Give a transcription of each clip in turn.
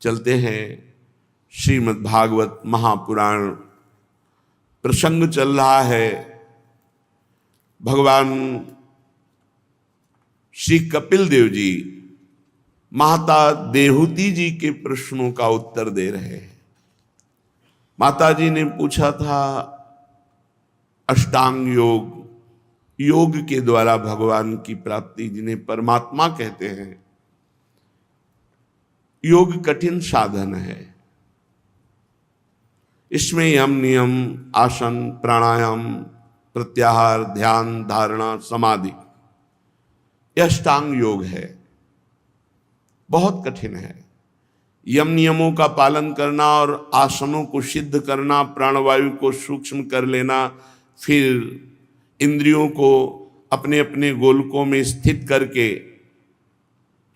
चलते हैं। श्रीमद् भागवत महापुराण प्रसंग चल रहा है। भगवान श्री कपिल देव जी माता देहूति जी के प्रश्नों का उत्तर दे रहे हैं। माता जी ने पूछा था अष्टांग योग, योग के द्वारा भगवान की प्राप्ति जिन्हें परमात्मा कहते हैं। योग कठिन साधन है, इसमें यम नियम, आसन, प्राणायाम, प्रत्याहार, ध्यान, धारणा, समाधि, यह अष्टांग योग है। बहुत कठिन है। यम नियमों का पालन करना और आसनों को सिद्ध करना, प्राणवायु को सूक्ष्म कर लेना, फिर इंद्रियों को अपने अपने गोलकों में स्थित करके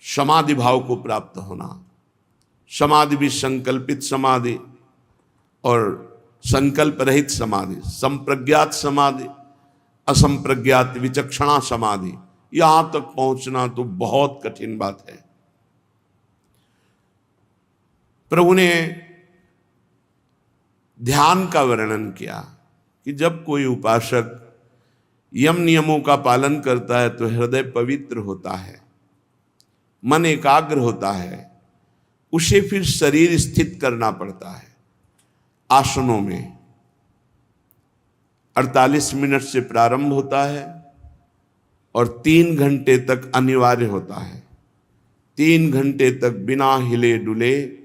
समाधि भाव को प्राप्त होना। समाधि भी संकल्पित समाधि और संकल्प रहित समाधि, संप्रज्ञात समाधि, असंप्रज्ञात विचक्षणा समाधि, यहां तक पहुंचना तो बहुत कठिन बात है। प्रभु ने ध्यान का वर्णन किया कि जब कोई उपासक यम नियमों का पालन करता है तो हृदय पवित्र होता है, मन एकाग्र होता है। उसे फिर शरीर स्थित करना पड़ता है आसनों में। 48 मिनट से प्रारंभ होता है और 3 घंटे तक अनिवार्य होता है। 3 घंटे तक बिना हिले डुले,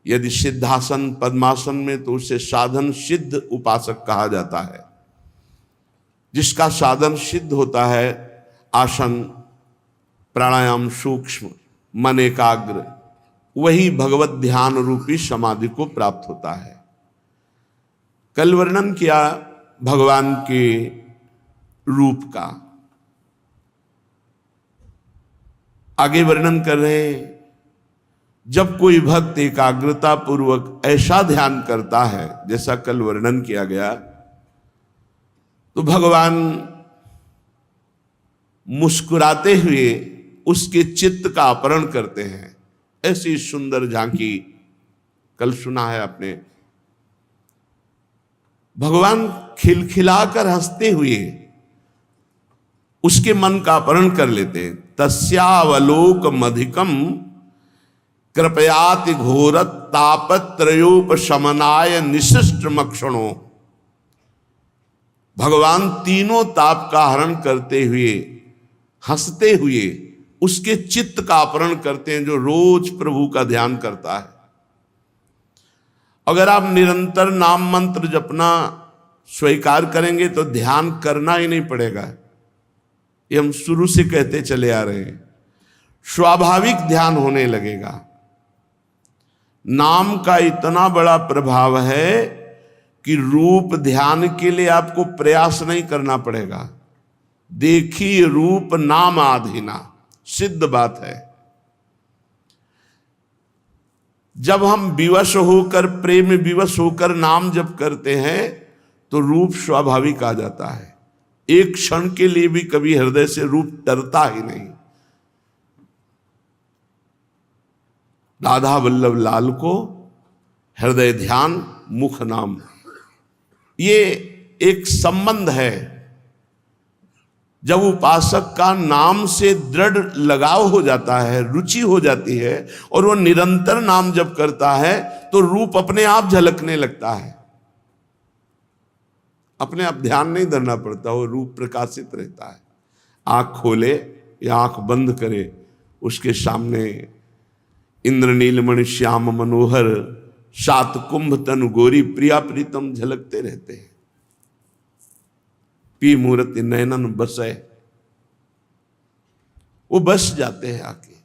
यदि सिद्धासन पद्मासन में तो उसे साधन सिद्ध उपासक कहा जाता है। जिसका साधन सिद्ध होता है, आसन, प्राणायाम सूक्ष्म, मन एकाग्र, वही भगवत ध्यान रूपी समाधि को प्राप्त होता है। कल वर्णन किया भगवान के रूप का, आगे वर्णन कर रहे हैं। जब कोई भक्त एकाग्रता पूर्वक ऐसा ध्यान करता है जैसा कल वर्णन किया गया, तो भगवान मुस्कुराते हुए उसके चित्त का अपहरण करते हैं। ऐसी सुंदर झांकी कल सुना है आपने। भगवान खिलखिलाकर हंसते हुए उसके मन का अपहरण कर लेते हैं। तस्यावलोकमधिकम कृपयाति घोरत तापत्रयोपशमनाय निशिष्टमक्षणों। भगवान तीनों ताप का हरण करते हुए, हंसते हुए उसके चित्त का अपहरण करते हैं, जो रोज प्रभु का ध्यान करता है। अगर आप निरंतर नाम मंत्र जपना स्वीकार करेंगे तो ध्यान करना ही नहीं पड़ेगा। ये हम शुरू से कहते चले आ रहे हैं। स्वाभाविक ध्यान होने लगेगा। नाम का इतना बड़ा प्रभाव है कि रूप ध्यान के लिए आपको प्रयास नहीं करना पड़ेगा। देखिए रूप नाम आधीना, सिद्ध बात है। जब हम विवश होकर, प्रेम विवश होकर नाम जप करते हैं तो रूप स्वाभाविक आ जाता है। एक क्षण के लिए भी कभी हृदय से रूप डरता ही नहीं। राधा वल्लभ लाल को हृदय ध्यान, मुख नाम, ये एक संबंध है। जब उपासक का नाम से दृढ़ लगाव हो जाता है, रुचि हो जाती है और वो निरंतर नाम जप करता है तो रूप अपने आप झलकने लगता है। अपने आप ध्यान नहीं धरना पड़ता, वो रूप प्रकाशित रहता है। आंख खोले या आंख बंद करे, उसके सामने इंद्र नीलमणि श्याम मनोहर सात कुंभ तनु गोरी प्रिया प्रीतम झलकते रहते हैं। पी मूर्ति नयनन बसे, वो बस जाते हैं आके।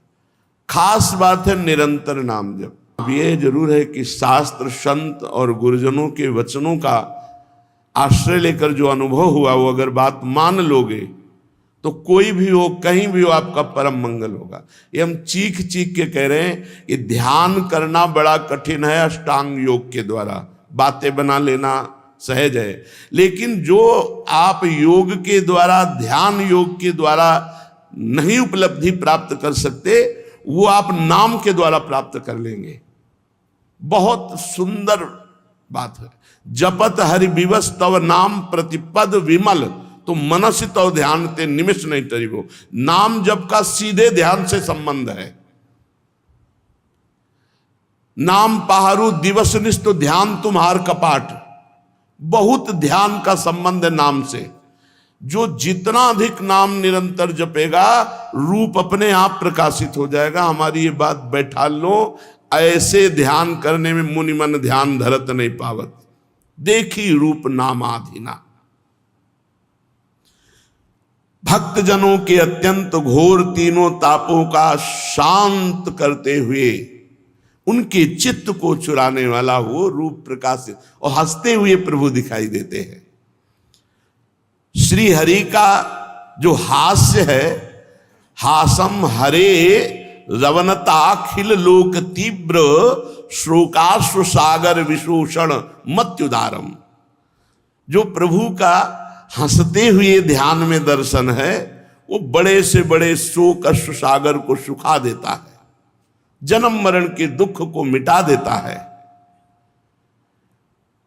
खास बात है निरंतर नाम जप। अब ये जरूर है कि शास्त्र, संत और गुरुजनों के वचनों का आश्रय लेकर जो अनुभव हुआ, वो अगर बात मान लोगे तो कोई भी हो, कहीं भी हो, आपका परम मंगल होगा। ये हम चीख चीख के कह रहे हैं। ये ध्यान करना बड़ा कठिन है अष्टांग योग के द्वारा। बातें बना लेना सहज है, लेकिन जो आप योग के द्वारा, ध्यान योग के द्वारा नहीं उपलब्धि प्राप्त कर सकते, वो आप नाम के द्वारा प्राप्त कर लेंगे। बहुत सुंदर बात है। जपत हरि विवश तव नाम प्रतिपद विमल, तो मनस तव ध्यान ते निमिष नहीं तरीबो। नाम जप का सीधे ध्यान से संबंध है। नाम पहारु दिवस निष्ठ, तो ध्यान तुम्हार कपाट। बहुत ध्यान का संबंध है नाम से। जो जितना अधिक नाम निरंतर जपेगा, रूप अपने आप प्रकाशित हो जाएगा। हमारी ये बात बैठा लो, ऐसे ध्यान करने में मुनि मन ध्यान धरत नहीं पावत। देखी रूप नामाधीना। भक्त जनों के अत्यंत घोर तीनों तापों का शांत करते हुए उनके चित्त को चुराने वाला वो रूप प्रकाशित, और हंसते हुए प्रभु दिखाई देते हैं। श्री हरि का जो हास्य है, हासम हरे रवनताखिल लोक तीव्र श्लोकाश्रु सागर विशोषण मत्युदारम। जो प्रभु का हंसते हुए ध्यान में दर्शन है, वो बड़े से बड़े शोक अश्रु सागर को सुखा देता है, जन्म मरण के दुख को मिटा देता है।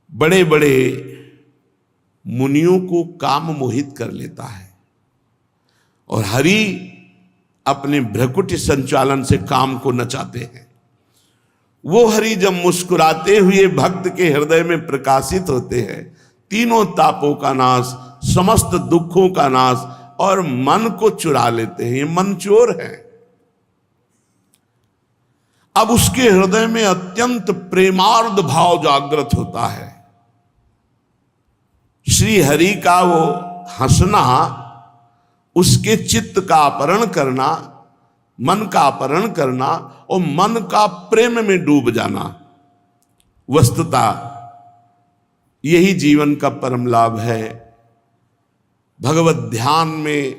बड़े बड़े मुनियों को काम मोहित कर लेता है, और हरि अपने भ्रकुटी संचालन से काम को नचाते हैं। वो हरि जब मुस्कुराते हुए भक्त के हृदय में प्रकाशित होते हैं, तीनों तापों का नाश, समस्त दुखों का नाश, और मन को चुरा लेते हैं। ये मन चोर है। अब उसके हृदय में अत्यंत प्रेमार्ध भाव जागृत होता है। श्री हरि का वो हंसना, उसके चित्त का अपहरण करना, मन का अपहरण करना, और मन का प्रेम में डूब जाना, वस्तुतः यही जीवन का परम लाभ है। भगवत ध्यान में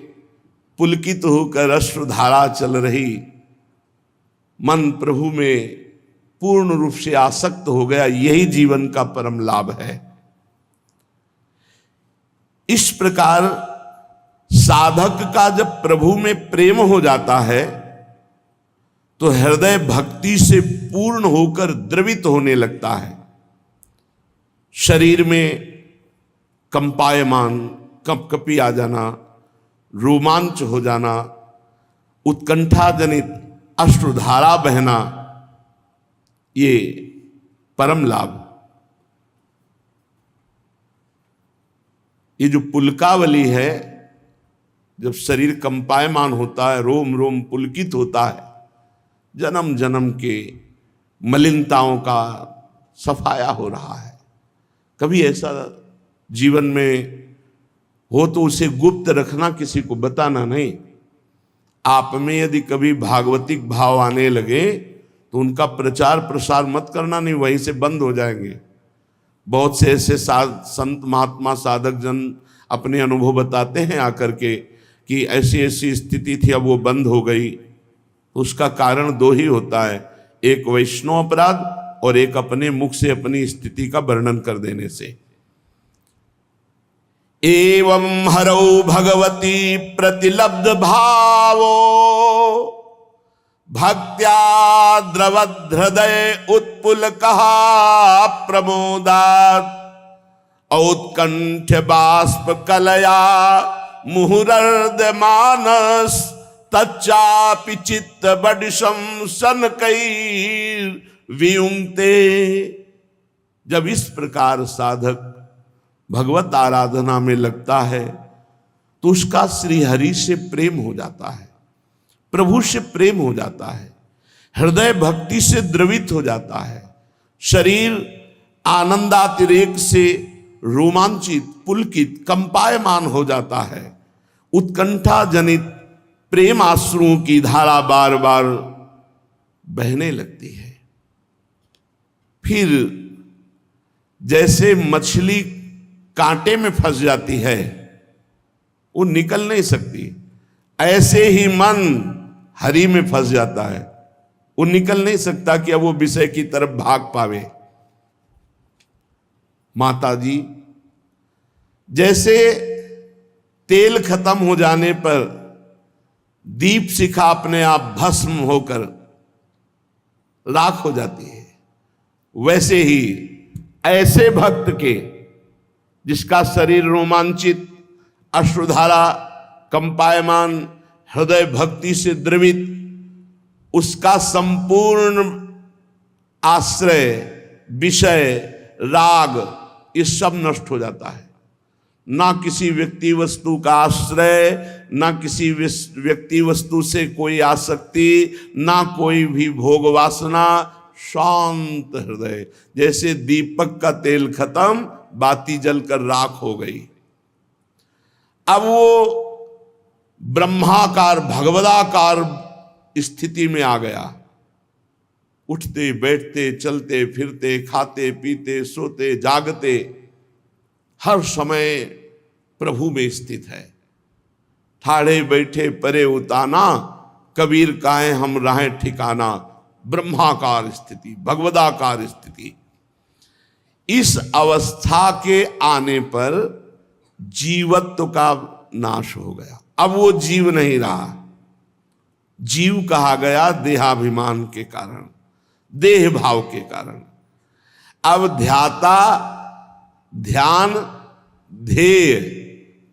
पुलकित होकर अश्रुधारा चल रही, मन प्रभु में पूर्ण रूप से आसक्त हो गया, यही जीवन का परम लाभ है। इस प्रकार साधक का जब प्रभु में प्रेम हो जाता है, तो हृदय भक्ति से पूर्ण होकर द्रवित होने लगता है। शरीर में कंपायमान, कपकपी आ जाना, रोमांच हो जाना, उत्कंठा जनित अश्रुधारा बहना, ये परम लाभ। ये जो पुलकावली है, जब शरीर कंपायमान होता है, रोम रोम पुलकित होता है, जन्म जन्म के मलिनताओं का सफाया हो रहा है। कभी ऐसा जीवन में हो तो उसे गुप्त रखना, किसी को बताना नहीं। आप में यदि कभी भागवतिक भाव आने लगे तो उनका प्रचार प्रसार मत करना, नहीं वहीं से बंद हो जाएंगे। बहुत से ऐसे संत महात्मा साधक जन अपने अनुभव बताते हैं आकर के कि ऐसी ऐसी स्थिति थी, अब वो बंद हो गई। उसका कारण दो ही होता है, एक वैष्णव अपराध और एक अपने मुख से अपनी स्थिति का वर्णन कर देने से। एवं हरौ भगवती प्रतिलब्ध भावो भक्त्या द्रवद हृदय उत्पुल कहा प्रमोदात औत्कंठ बाष्प कलया मुहुरर्द मानस तच्चापि चित्त बडिशम सन कई वियुंक्ते। जब इस प्रकार साधक भगवत आराधना में लगता है तो उसका श्री हरि से प्रेम हो जाता है, प्रभु से प्रेम हो जाता है, हृदय भक्ति से द्रवित हो जाता है, शरीर आनंदातिरेक से रोमांचित, पुलकित, कंपायमान हो जाता है। उत्कंठा जनित प्रेम आश्रुओं की धारा बार बार बहने लगती है। फिर जैसे मछली कांटे में फंस जाती है, वो निकल नहीं सकती, ऐसे ही मन हरि में फंस जाता है, वो निकल नहीं सकता कि अब वो विषय की तरफ भाग पावे। माता जी, जैसे तेल खत्म हो जाने पर दीप शिखा अपने आप भस्म होकर राख हो जाती है, वैसे ही ऐसे भक्त के जिसका शरीर रोमांचित, अश्रुधारा कंपायमान, हृदय भक्ति से द्रवित, उसका संपूर्ण आश्रय, विषय, राग, ये सब नष्ट हो जाता है। ना किसी व्यक्ति वस्तु का आश्रय, ना किसी व्यक्ति वस्तु से कोई आसक्ति, ना कोई भी भोग वासना, शांत हृदय, जैसे दीपक का तेल खत्म, बाती जलकर राख हो गई। अब वो ब्रह्माकार, भगवदाकार स्थिति में आ गया। उठते बैठते, चलते फिरते, खाते पीते, सोते जागते, हर समय प्रभु में स्थित है। ठाड़े बैठे परे उताना, कबीर काहे हम राहें ठिकाना। ब्रह्माकार स्थिति, भगवदाकार स्थिति। इस अवस्था के आने पर जीवत्व का नाश हो गया। अब वो जीव नहीं रहा। जीव कहा गया देहाभिमान के कारण, देह भाव के कारण। अब ध्याता, ध्यान, ध्येय,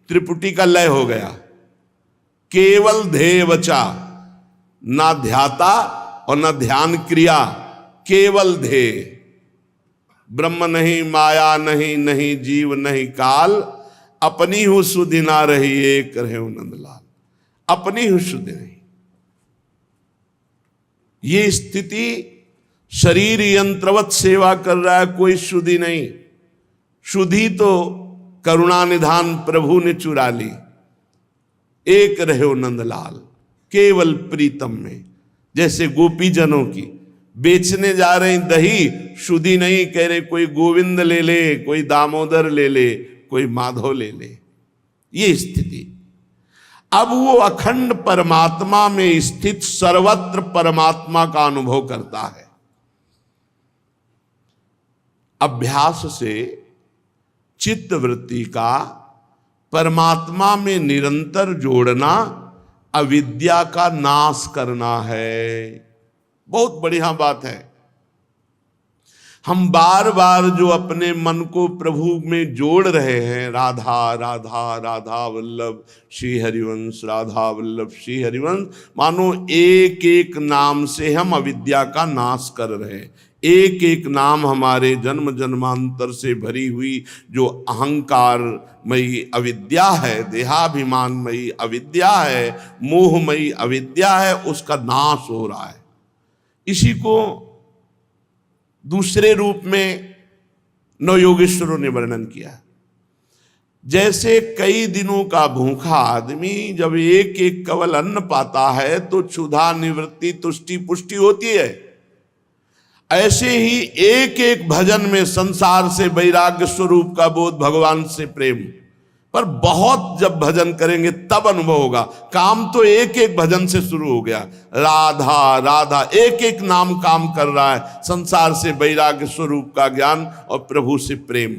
त्रिपुटी का लय हो गया। केवल ध्येय बचा, ना ध्याता और ना ध्यान क्रिया, केवल ध्येय। ब्रह्म नहीं, माया नहीं, नहीं जीव नहीं काल, अपनी हूं सुधि ना रही एक रहे नंदलाल। अपनी हूं सुधि नहीं। ये स्थिति, शरीर यंत्रवत सेवा कर रहा है, कोई शुद्धि नहीं। शुद्धि तो करुणा निधान प्रभु ने चुरा ली। एक रहे नंदलाल, केवल प्रीतम में। जैसे गोपी जनों की बेचने जा रहे दही, शुद्धि नहीं, कह रहे कोई गोविंद ले ले, कोई दामोदर ले ले, कोई माधव ले ले। ये स्थिति। अब वो अखंड परमात्मा में स्थित सर्वत्र परमात्मा का अनुभव करता है। अभ्यास से चित्त वृत्ति का परमात्मा में निरंतर जोड़ना अविद्या का नाश करना है। बहुत बढ़िया बात है। हम बार बार जो अपने मन को प्रभु में जोड़ रहे हैं, राधा राधा राधा वल्लभ श्री हरिवंश, राधा वल्लभ श्री हरिवंश, मानो एक एक नाम से हम अविद्या का नाश कर रहे हैं। एक एक नाम हमारे जन्म जन्मांतर से भरी हुई जो अहंकारमयी अविद्या है, देहाभिमानमयी अविद्या है, मोहमयी अविद्या है, उसका नाश हो रहा है। इसी को दूसरे रूप में नवयोगेश्वरों ने वर्णन किया। जैसे कई दिनों का भूखा आदमी जब एक एक कवल अन्न पाता है तो क्षुधा निवृत्ति तुष्टि पुष्टि होती है, ऐसे ही एक एक भजन में संसार से वैराग्य स्वरूप का बोध, भगवान से प्रेम। पर बहुत जब भजन करेंगे तब अनुभव होगा। काम तो एक एक भजन से शुरू हो गया। राधा राधा, एक एक नाम काम कर रहा है, संसार से वैराग्य स्वरूप का ज्ञान और प्रभु से प्रेम।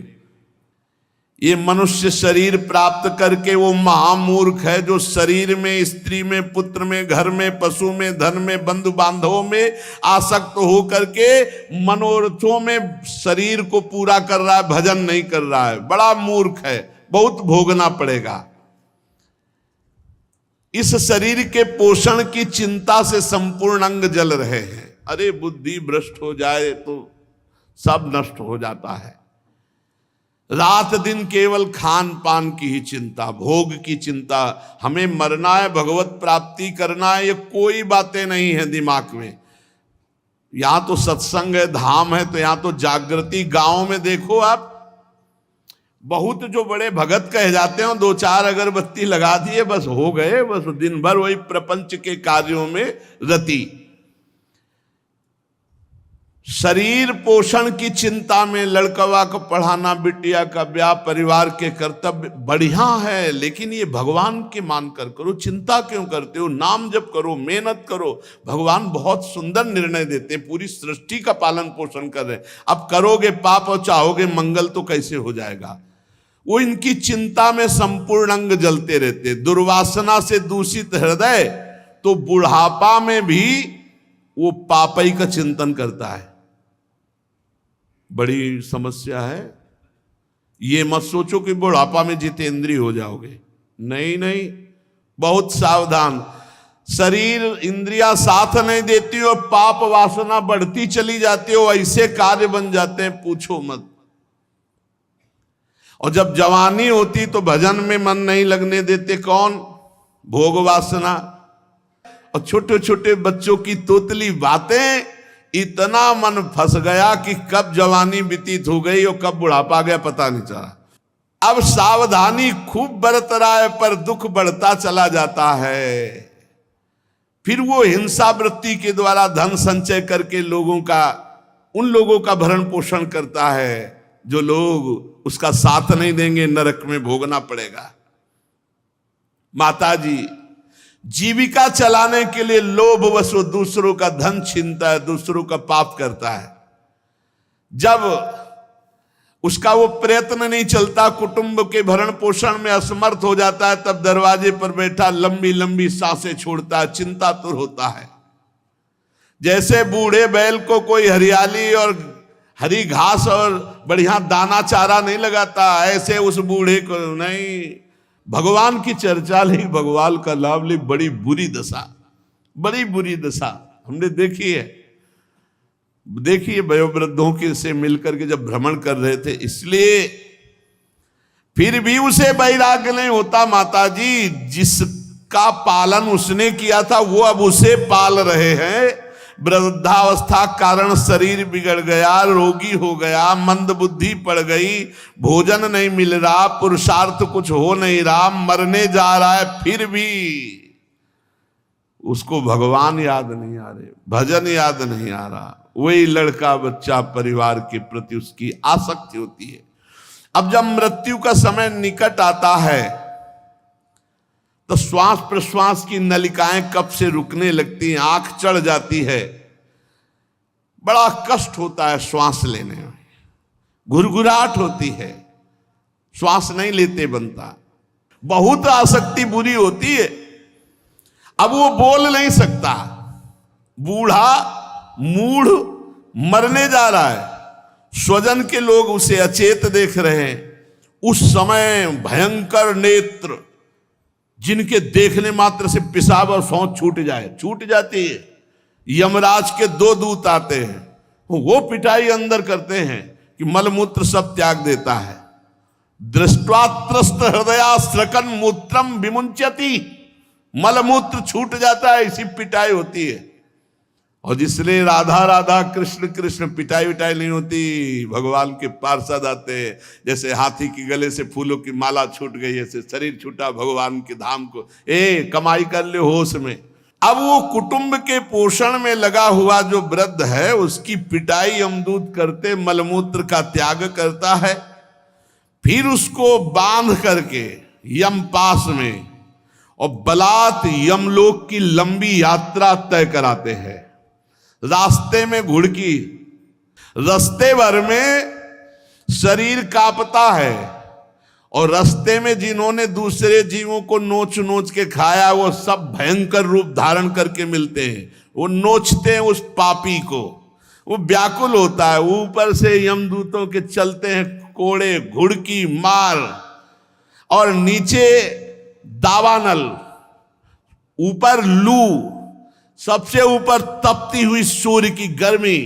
ये मनुष्य शरीर प्राप्त करके वो महामूर्ख है जो शरीर में, स्त्री में, पुत्र में, घर में, पशु में, धन में, बंधु बांधवों में आसक्त हो करके मनोरथों में शरीर को पूरा कर रहा है, भजन नहीं कर रहा है। बड़ा मूर्ख है, बहुत भोगना पड़ेगा। इस शरीर के पोषण की चिंता से संपूर्ण अंग जल रहे हैं। अरे बुद्धि भ्रष्ट हो जाए तो सब नष्ट हो जाता है। रात दिन केवल खान पान की ही चिंता, भोग की चिंता। हमें मरना है, भगवत प्राप्ति करना है, ये कोई बातें नहीं है दिमाग में। यहां तो सत्संग है, धाम है, तो यहां तो जागृति। गांव में देखो आप, बहुत जो बड़े भगत कहे जाते हैं, दो चार अगरबत्ती लगा दिए बस हो गए, बस दिन भर वही प्रपंच के कार्यों में रति। शरीर पोषण की चिंता में लड़कवा को पढ़ाना, बिटिया का ब्याह, परिवार के कर्तव्य बढ़िया है, लेकिन ये भगवान के मानकर करो। चिंता क्यों करते हो? नाम जप करो, मेहनत करो। भगवान बहुत सुंदर निर्णय देते हैं, पूरी सृष्टि का पालन पोषण कर रहे हैं। अब करोगे पाप और चाहोगे मंगल तो कैसे हो जाएगा? वो इनकी चिंता में संपूर्ण अंग जलते रहते। दुर्वासना से दूषित हृदय तो बुढ़ापा में भी वो पापई का चिंतन करता है। बड़ी समस्या है। ये मत सोचो कि बुढ़ापा में जितेंद्रिय हो जाओगे, नहीं नहीं, बहुत सावधान। शरीर इंद्रियां साथ नहीं देती और पाप वासना बढ़ती चली जाती हो, ऐसे कार्य बन जाते हैं पूछो मत। और जब जवानी होती तो भजन में मन नहीं लगने देते, कौन? भोग वासना। और छोटे छोटे बच्चों की तोतली बातें, इतना मन फंस गया कि कब जवानी व्यतीत हो गई और कब बुढ़ापा गया पता नहीं चला। अब सावधानी खूब बरत रहा है पर दुख बढ़ता चला जाता है। फिर वो हिंसा वृत्ति के द्वारा धन संचय करके उन लोगों का भरण पोषण करता है जो लोग उसका साथ नहीं देंगे, नरक में भोगना पड़ेगा। माताजी जीविका चलाने के लिए लोभवश दूसरों का धन छीनता है, दूसरों का पाप करता है। जब उसका वो प्रयत्न नहीं चलता, कुटुंब के भरण पोषण में असमर्थ हो जाता है, तब दरवाजे पर बैठा लंबी लंबी सांसें छोड़ता है, चिंतातुर होता है। जैसे बूढ़े बैल को कोई हरियाली और हरी घास और बढ़िया दाना चारा नहीं लगाता, ऐसे उस बूढ़े को नहीं। भगवान की चर्चा ली, भगवान का लाभ ली, बड़ी बुरी दशा, बड़ी बुरी दशा हमने देखी है। देखिए वयोवृद्धों के से मिलकर के जब भ्रमण कर रहे थे, इसलिए फिर भी उसे वैराग्य नहीं होता। माताजी जिसका पालन उसने किया था वो अब उसे पाल रहे हैं। वृद्धावस्था कारण शरीर बिगड़ गया, रोगी हो गया, मंद बुद्धि पड़ गई, भोजन नहीं मिल रहा, पुरुषार्थ कुछ हो नहीं रहा, मरने जा रहा है, फिर भी उसको भगवान याद नहीं आ रहे, भजन याद नहीं आ रहा। वही लड़का बच्चा परिवार के प्रति उसकी आसक्ति होती है। अब जब मृत्यु का समय निकट आता है तो श्वास प्रश्वास की नलिकाएं कब से रुकने लगती हैं, आंख चढ़ जाती है, बड़ा कष्ट होता है श्वास लेने में, घुरघुराहट होती है, श्वास नहीं लेते बनता, बहुत आसक्ति बुरी होती है। अब वो बोल नहीं सकता, बूढ़ा मूढ़ मरने जा रहा है, स्वजन के लोग उसे अचेत देख रहे हैं। उस समय भयंकर नेत्र, जिनके देखने मात्र से पेशाब और शौच छूट जाती है। यमराज के 2 दूत आते हैं, वो पिटाई अंदर करते हैं कि मलमूत्र सब त्याग देता है। दृष्ट्वा त्रस्त हृदया स्रकन मूत्रम विमुंचति, मलमूत्र छूट जाता है, इसी पिटाई होती है। और जिसलिए राधा राधा कृष्ण कृष्ण पिटाई विटाई नहीं होती। भगवान के पार्षद आते, जैसे हाथी के गले से फूलों की माला छूट गई, ऐसे शरीर छूटा भगवान के धाम को, कमाई कर ले होश में। अब वो कुटुंब के पोषण में लगा हुआ जो वृद्ध है, उसकी पिटाई यमदूत करते, मलमूत्र का त्याग करता है। फिर उसको बांध करके यम पास में और बलात् यमलोक की लंबी यात्रा तय कराते हैं। रास्ते में घुड़की, रास्ते भर में शरीर कांपता है, और रास्ते में जिन्होंने दूसरे जीवों को नोच नोच के खाया वो सब भयंकर रूप धारण करके मिलते हैं। वो नोचते हैं उस पापी को, वो व्याकुल होता है। ऊपर से यमदूतों के चलते हैं कोड़े, घुड़की, मार, और नीचे दावानल, ऊपर लू, सबसे ऊपर तपती हुई सूर्य की गर्मी।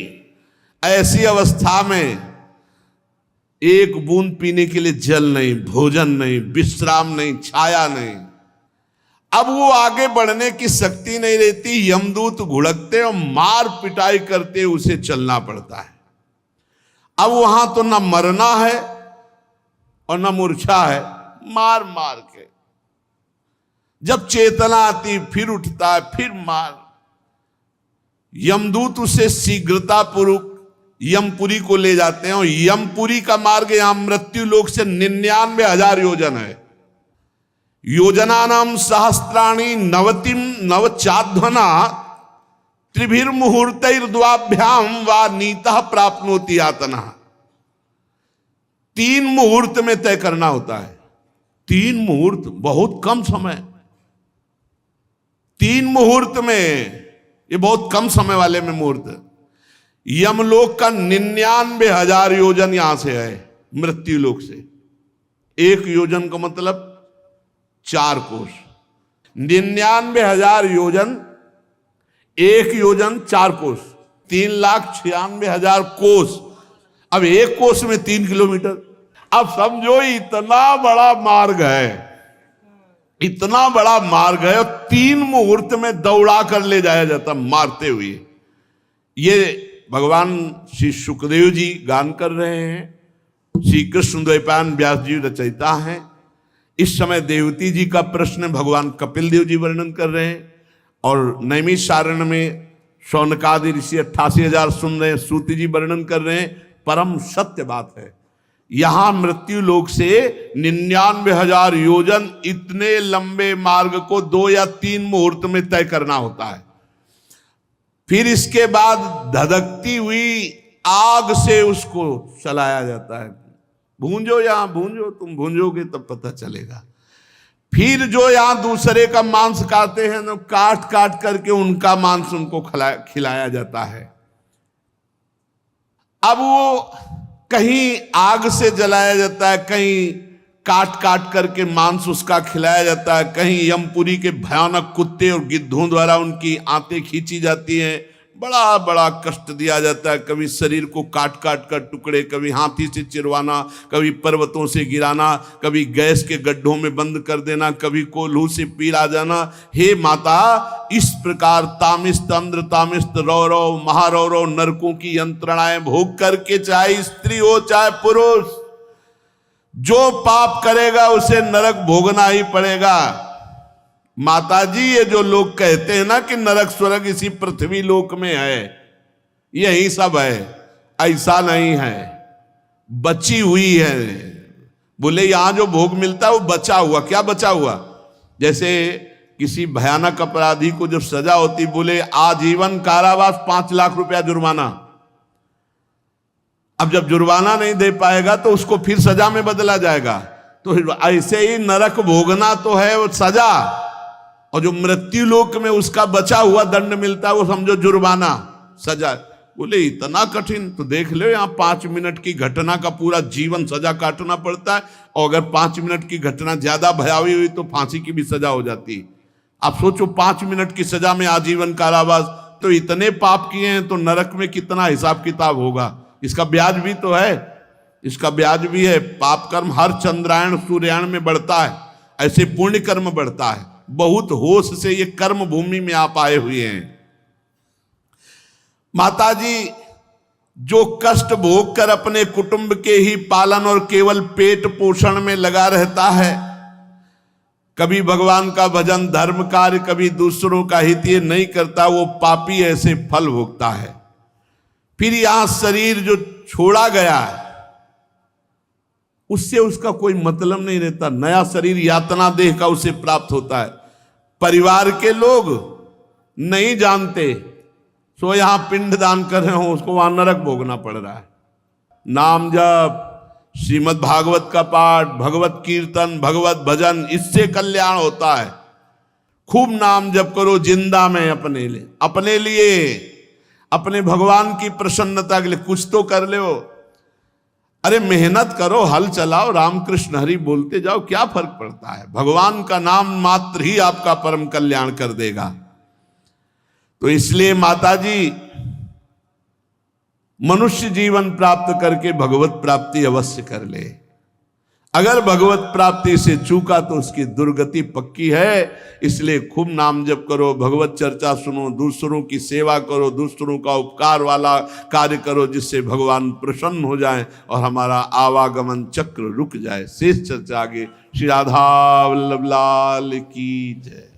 ऐसी अवस्था में एक बूंद पीने के लिए जल नहीं, भोजन नहीं, विश्राम नहीं, छाया नहीं। अब वो आगे बढ़ने की शक्ति नहीं रहती, यमदूत घुड़कते और मार पिटाई करते उसे चलना पड़ता है। अब वहां तो न मरना है और न मूर्छा है, मार मार के जब चेतना आती फिर उठता है, फिर मार। यमदूत उसे शीघ्रता पूर्वक यमपुरी को ले जाते हैं, और यमपुरी का मार्ग यहां मृत्यु लोक से 99,000 योजन है। योजनानाम सहस्त्राणी नवतिम नवचाध्वना त्रिभिर्मुहूर्तैर्द्वाभ्याम वा नीतः प्राप्नोति यातना। 3 मुहूर्त में तय करना होता है। 3 मुहूर्त, बहुत कम समय। 3 मुहूर्त में, ये बहुत कम समय वाले में मुहूर्त। यमलोक का 99,000 योजन यहां से है, मृत्यु लोक से। 1 योजन का मतलब 4 कोस। 99,000 योजन, 1 योजन 4 कोस, 3,96,000 कोस। अब 1 कोस में 3 किलोमीटर। अब समझो इतना बड़ा मार्ग है, इतना बड़ा मार्ग है, और 3 मुहूर्त में दौड़ा कर ले जाया जाता मारते हुए। ये भगवान श्री सुखदेव जी गान कर रहे हैं, श्री कृष्ण द्वैपायन व्यास जी रचयिता हैं। इस समय देवती जी का प्रश्न भगवान कपिल देव जी वर्णन कर रहे हैं, और नैमिषारण्य में शौनकादि ऋषि 88,000 सुन रहे हैं, सूति जी वर्णन कर रहे हैं। परम सत्य बात है, यहां मृत्यु लोक से 99,000 योजन, इतने लंबे मार्ग को 2 या 3 मुहूर्त में तय करना होता है। फिर इसके बाद धधकती हुई आग से उसको चलाया जाता है। भूंजो, यहां भूंजो, तुम भूंजोगे तब पता चलेगा। फिर जो यहां दूसरे का मांस खाते हैं, तो काट काट करके उनका मांस उनको खिलाया जाता है। अब वो कहीं आग से जलाया जाता है, कहीं काट काट करके मांस उसका खिलाया जाता है, कहीं यमपुरी के भयानक कुत्ते और गिद्धों द्वारा उनकी आंतें खींची जाती हैं, बड़ा बड़ा कष्ट दिया जाता है। कभी शरीर को काट काट कर टुकड़े, कभी हाथी से चिरवाना, कभी पर्वतों से गिराना, कभी गैस के गड्ढों में बंद कर देना, कभी कोल्हू से पीला जाना। हे माता, इस प्रकार तामिस्त, अंध्र तामिस्त, रौरव महारौरव नरकों की यंत्रणाएं भोग करके, चाहे स्त्री हो चाहे पुरुष, जो पाप करेगा उसे नरक भोगना ही पड़ेगा। माता जी, ये जो लोग कहते हैं ना कि नरक स्वर्ग इसी पृथ्वी लोक में है, यही सब है, ऐसा नहीं है, बची हुई है। बोले यहां जो भोग मिलता है वो बचा हुआ। क्या बचा हुआ? जैसे किसी भयानक अपराधी को जब सजा होती, बोले आजीवन कारावास, 5 लाख रुपया जुर्माना। अब जब जुर्माना नहीं दे पाएगा तो उसको फिर सजा में बदला जाएगा। तो ऐसे ही नरक भोगना तो है वो सजा, और जो मृत्यु लोक में उसका बचा हुआ दंड मिलता है वो समझो जुर्माना, सजा। बोले इतना कठिन? तो देख लो, यहाँ 5 मिनट की घटना का पूरा जीवन सजा काटना पड़ता है, और अगर 5 मिनट की घटना ज्यादा भयावही हुई तो फांसी की भी सजा हो जाती। आप सोचो, 5 मिनट की सजा में आजीवन कारावास। तो इतने पाप किए हैं तो नरक में कितना हिसाब किताब होगा? इसका ब्याज भी तो है, इसका ब्याज भी है। पाप कर्म हर चंद्रायण सूर्यायण में बढ़ता है, ऐसे पुण्य कर्म बढ़ता है। बहुत होश से ये कर्म भूमि में आप आए हुए हैं। माता जी, जो कष्ट भोग कर अपने कुटुंब के ही पालन और केवल पेट पोषण में लगा रहता है, कभी भगवान का भजन, धर्म कार्य, कभी दूसरों का हित ये नहीं करता, वो पापी ऐसे फल भोगता है। फिर यहां शरीर जो छोड़ा गया है उससे उसका कोई मतलब नहीं रहता। नया शरीर यातना देह का उसे प्राप्त होता है। परिवार के लोग नहीं जानते, सो यहां पिंड दान कर रहे हो, उसको वहां नरक भोगना पड़ रहा है। नाम जप, श्रीमद् भागवत का पाठ, भगवत कीर्तन, भगवत भजन, इससे कल्याण होता है। खूब नाम जप करो जिंदा में, अपने लिए, अपने भगवान की प्रसन्नता के लिए कुछ तो कर लो। अरे मेहनत करो, हल चलाओ, रामकृष्ण हरि बोलते जाओ, क्या फर्क पड़ता है? भगवान का नाम मात्र ही आपका परम कल्याण कर देगा। तो इसलिए माता जी, मनुष्य जीवन प्राप्त करके भगवत प्राप्ति अवश्य कर ले। अगर भगवत प्राप्ति से चूका तो उसकी दुर्गति पक्की है। इसलिए खूब नाम जप करो, भगवत चर्चा सुनो, दूसरों की सेवा करो, दूसरों का उपकार वाला कार्य करो, जिससे भगवान प्रसन्न हो जाए और हमारा आवागमन चक्र रुक जाए। शेष चर्चा आगे। श्री राधा वल्लभ लाल की जय।